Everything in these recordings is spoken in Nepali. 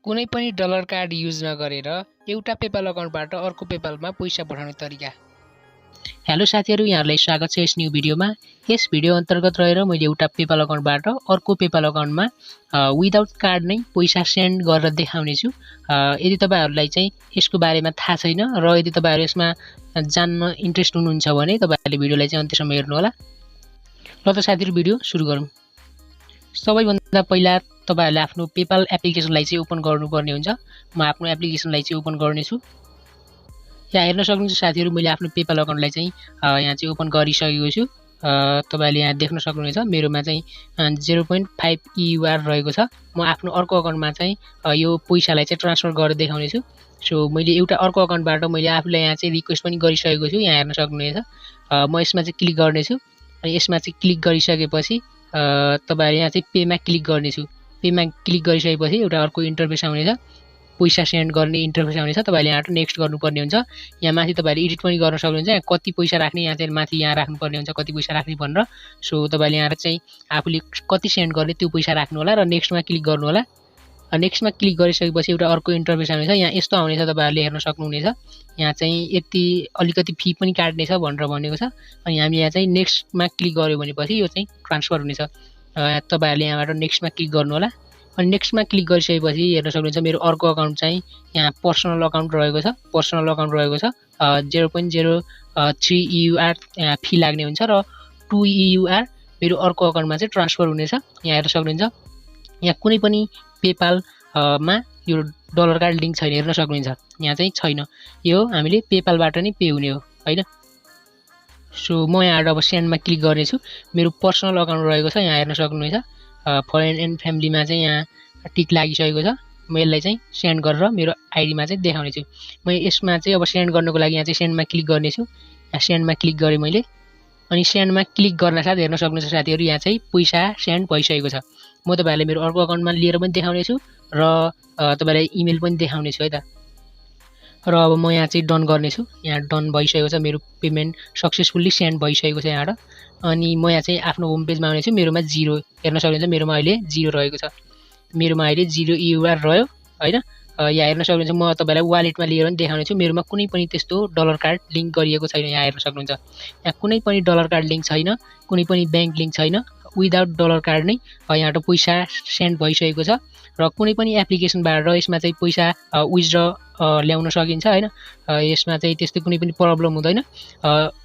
कुनै पनि डलर कार्ड युज नगरेर एउटा पेपाल अकाउन्टबाट अर्को पेपालमा पैसा पठाउने तरिका। हेलो साथीहरु, यहाँहरुलाई स्वागत छ यस न्यू भिडियोमा। यस भिडियो अन्तर्गत रहेर मैले एउटा पेपाल अकाउन्टबाट अर्को पेपाल अकाउन्टमा विदाउट कार्ड नै पैसा सेन्ड गरेर देखाउने छु। यदि तपाईहरुलाई चाहिँ यसको बारेमा थाहा छैन र यदि तपाईहरु यसमा जान्न इन्ट्रेस्ट हुनुहुन्छ भने तपाईहरुले भिडियोलाई चाहिँ अन्त्यसम्म हेर्नु होला। ल त साथीहरु, भिडियो सुरु गरौँ। सबैभन्दा पहिला तपाईहरुले आफ्नो पेपाल एप्लिकेसनलाई चाहिँ ओपन गर्नुपर्ने हुन्छ। म आफ्नो एप्लिकेसनलाई चाहिँ ओपन गर्नेछु। यहाँ हेर्न सक्नुहुन्छ साथीहरु, मैले आफ्नो पेपाल अकाउन्टलाई चाहिँ यहाँ चाहिँ ओपन गरिसकेको छु। तपाईहरुले यहाँ देख्न सक्नुहुनेछ मेरोमा चाहिँ 0.5 EUR रहेको छ। म आफ्नो अर्को अकाउन्टमा चाहिँ यो पैसालाई चाहिँ ट्रान्सफर गरेर देखाउने छु। सो मैले एउटा अर्को अकाउन्टबाट मैले आफूलाई यहाँ चाहिँ रिक्वेस्ट पनि गरिसकेको छु। यहाँ हेर्न सक्नुहुनेछ। म यसमा चाहिँ क्लिक गर्नेछु। अनि यसमा चाहिँ क्लिक गरिसकेपछि तपाईहरुले यहाँ चाहिँ पेमा क्लिक गर्नेछु। पेमा क्लिक गरिसकेपछि एउटा अर्को इन्टरफेस आउनेछ। पैसा सेन्ड गर्ने इन्टरफेस आउनेछ। तपाईहरुले यहाँ नेक्स्ट गर्नुपर्ने हुन्छ। यहाँ माथि तपाईहरुले एडिट पनि गर्न सक्नुहुन्छ। यहाँ कति पैसा राख्ने यहाँ चाहिँ माथि यहाँ राख्नुपर्ने हुन्छ, कति पैसा राख्ने भनेर। सो तपाईहरुले यहाँ चाहिँ आफूले कति सेन्ड गर्ने त्यो पैसा राख्नु होला र नेक्स्टमा क्लिक गर्नु होला। नेक्स्टमा क्लिक गरिसकेपछि एउटा अर्को इन्टरफेस आउनेछ। यहाँ यस्तो आउनेछ, तपाईहरुले हेर्न सक्नुहुनेछ। यहाँ चाहिँ यति अलिकति फी पनि काट्नेछ भनेर भनेको छ। अनि हामी यहाँ चाहिँ नेक्स्टमा क्लिक गर्यो भनेपछि यो चाहिँ ट्रान्सफर हुनेछ। तपाईहरुले यहाँबाट नेक्स्टमा क्लिक गर्नु होला। अनि नेक्स्टमा क्लिक गरिसकेपछि हेर्न सक्नुहुन्छ मेरो अर्को अकाउन्ट चाहिँ यहाँ पर्सनल अकाउन्ट रहेको छ। पर्सनल अकाउन्ट रहेको छ। 0.03 EUR फी लाग्ने हुन्छ र 2 EUR मेरो अर्को अकाउन्टमा चाहिँ ट्रान्सफर हुनेछ। यहाँ हेर्न सक्नुहुन्छ। यहाँ कुनै पनि पेपाल मा यो डलर कार्ड लिङ्क छैन, हेर्न सक्नुहुन्छ। यहाँ चाहिँ छैन। यो हामीले पेपालबाट नै पे हुने हो, हैन। सो म यहाँ अब सेन्डमा क्लिक गर्नेछु। मेरो पर्सनल अकाउन्ट रहेको छ। यहाँ हेर्न सक्नुहुनेछ। फरेन एन्ड फ्यामिलीमा चाहिँ यहाँ टिक लागिसकेको छ। म यसलाई चाहिँ सेन्ड गरेर मेरो आइडीमा चाहिँ देखाउने छु। म यसमा चाहिँ अब सेन्ड गर्नको लागि यहाँ चाहिँ सेन्डमा क्लिक गर्नेछु। यहाँ सेन्डमा क्लिक गरेँ मैले। अनि सेन्डमा क्लिक गर्न साथ हेर्न सक्नुहुन्छ साथीहरु, यहाँ चाहिँ पैसा सेन्ड भइसकेको छ। म तपाईहरुलाई मेरो अर्को अकाउन्टमा लिएर पनि देखाउने छु र तपाईहरुलाई इमेल पनि देखाउने छु है त। र अब म यहाँ चाहिँ डन गर्नेछु। यहाँ डन भइसकेको छ। मेरो पेमेन्ट सक्सेसफुल्ली सेन्ड भइसकेको छ यहाँबाट। अनि म यहाँ चाहिँ आफ्नो होम पेजमा आउनेछु। मेरोमा 0 हेर्न सक्नुहुन्छ। मेरोमा अहिले 0 रहेको छ। मेरोमा अहिले 0 EUR रह्यो, हैन। यहाँ हेर्न सक्नुहुन्छ। म तपाईहरुलाई वालेटमा लिएर पनि देखाउने छु। मेरोमा कुनै पनि त्यस्तो डलर कार्ड लिङ्क गरिएको छैन। यहाँ हेर्न सक्नुहुन्छ। यहाँ कुनै पनि डलर कार्ड लिङ्क छैन, कुनै पनि ब्याङ्क लिङ्क छैन। विदाउट डलर कार्ड नै यहाँबाट पैसा सेन्ड भइसकेको छ। र कुनै पनि एप्लिकेसनबाट यसमा चाहिँ पैसा विथड्र ल्याउन सकिन्छ, हैन। यसमा चाहिँ त्यस्तो कुनै पनि प्रब्लम हुँदैन।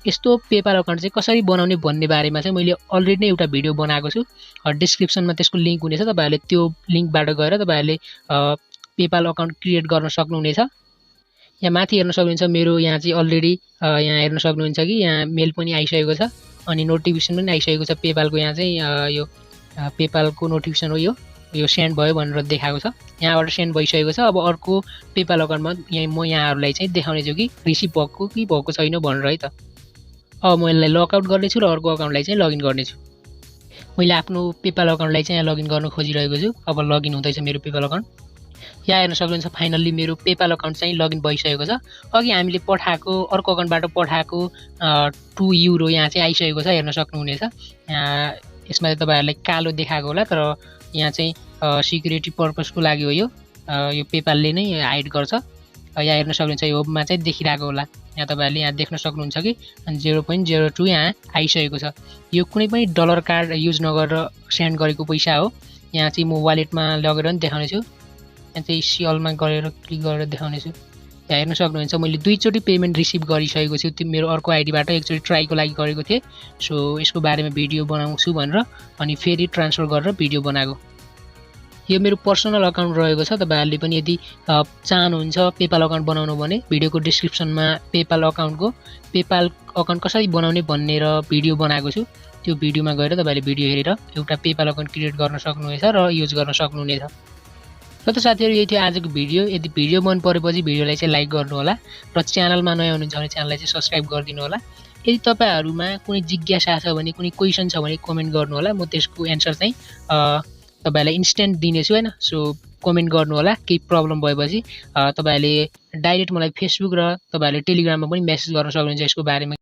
यस्तो पेपाल अकाउन्ट चाहिँ कसरी बनाउने भन्ने बारेमा चाहिँ मैले अलरेडी नै एउटा भिडियो बनाएको छु। डिस्क्रिप्सनमा त्यसको लिङ्क हुनेछ। तपाईहरुले त्यो लिङ्कबाट गएर तपाईहरुले पेपाल अकाउन्ट क्रिएट गर्न सक्नुहुनेछ। यहाँ माथि हेर्न सक्नुहुन्छ मेरो यहाँ चाहिँ अलरेडी यहाँ हेर्न सक्नुहुन्छ कि यहाँ मेल पनि आइसकेको छ। अनि नोटिफिकेसन पनि आइसकेको छ। पेपालको यहाँ चाहिँ यो पेपालको नोटिफिकेसन हो। यो सेन्ड भयो भनेर देखाएको छ। यहाँबाट सेन्ड भइसकेको छ। अब अर्को पेपाल अकाउन्टमा म यहाँहरुलाई चाहिँ देखाउने छु कि रिसिभ भएको कि भएको छैन भनेर है त। अब म यसलाई लगआउट गर्नेछु र अर्को अकाउन्टलाई चाहिँ लगइन गर्नेछु। मैले आफ्नो पेपाल अकाउन्टलाई चाहिँ यहाँ लगइन गर्न खोजिरहेको छु। अब लगइन हुँदैछ मेरो पेपाल अकाउन्ट। यहाँ हेर्न सक्नुहुन्छ फाइनल्ली मेरो पेपाल अकाउन्ट चाहिँ लगइन भइसकेको छ। अघि हामीले पठाएको अर्को अकाउन्टबाट पठाएको 2 युरो यहाँ चाहिँ आइसकेको छ। हेर्न सक्नुहुनेछ। यसमा चाहिँ तपाईहरुलाई कालो देखाएको होला, तर यहाँ चाहिँ सिक्युरिटी पर्पसको लागि हो। यो पेपालले नै हाइड गर्छ। यहाँ हेर्न सक्नुहुन्छ। यो होममा चाहिँ देखिरहेको होला। यहाँ तपाईहरुले यहाँ देख्न सक्नुहुन्छ कि 0.02 यहाँ आइसकेको छ। यो कुनै पनि डलर कार्ड युज नगरेर सेन्ड गरेको पैसा हो। यहाँ चाहिँ म वालेटमा लगेर पनि देखाउने छु। यहाँ चाहिँ सिअलमा गएर क्लिक गरेर देखाउने छु। यहाँ हेर्न सक्नुहुन्छ। मैले 2 चोटि पेमेन्ट रिसिभ गरिसकेको छु। त्यो मेरो अर्को आइडीबाट एकचोटि ट्राईको लागि गरेको थिएँ। सो यसको बारेमा भिडियो बनाउँछु भनेर अनि फेरि ट्रान्सफर गरेर भिडियो बनाएको। यो मेरो पर्सनल अकाउन्ट रहेको छ। तपाईहरुले पनि यदि चाहनुहुन्छ पेपाल अकाउन्ट बनाउनु भने भिडियोको डिस्क्रिप्सनमा पेपाल अकाउन्ट कसरी बनाउने भन्ने र भिडियो बनाएको छु। त्यो भिडियोमा गएर तपाईहरुले भिडियो हेरेर एउटा पेपाल अकाउन्ट क्रिएट गर्न सक्नुहुनेछ र युज गर्न सक्नुहुनेछ। र त साथीहरु, यही थियो आजको भिडियो। यदि भिडियो मन परेपछि भिडियोलाई चाहिँ लाइक गर्नु होला र च्यानलमा नयाँ हुनुहुन्छ भने च्यानललाई चाहिँ सब्स्क्राइब गरिदिनु होला। यदि तपाईहरुमा कुनै जिज्ञासा छ भने, कुनै क्वेशन छ भने कमेन्ट गर्नु होला। म त्यसको एन्सर चाहिँ तपाईहरुलाई इन्स्ट्यान्ट दिनेछु, हैन। सो कमेन्ट गर्नु होला। केही प्रब्लम भएपछि तपाईहरुले डाइरेक्ट मलाई फेसबुक र तपाईहरुले टेलिग्राममा पनि मेसेज गर्न सक्नुहुन्छ यसको बारेमा।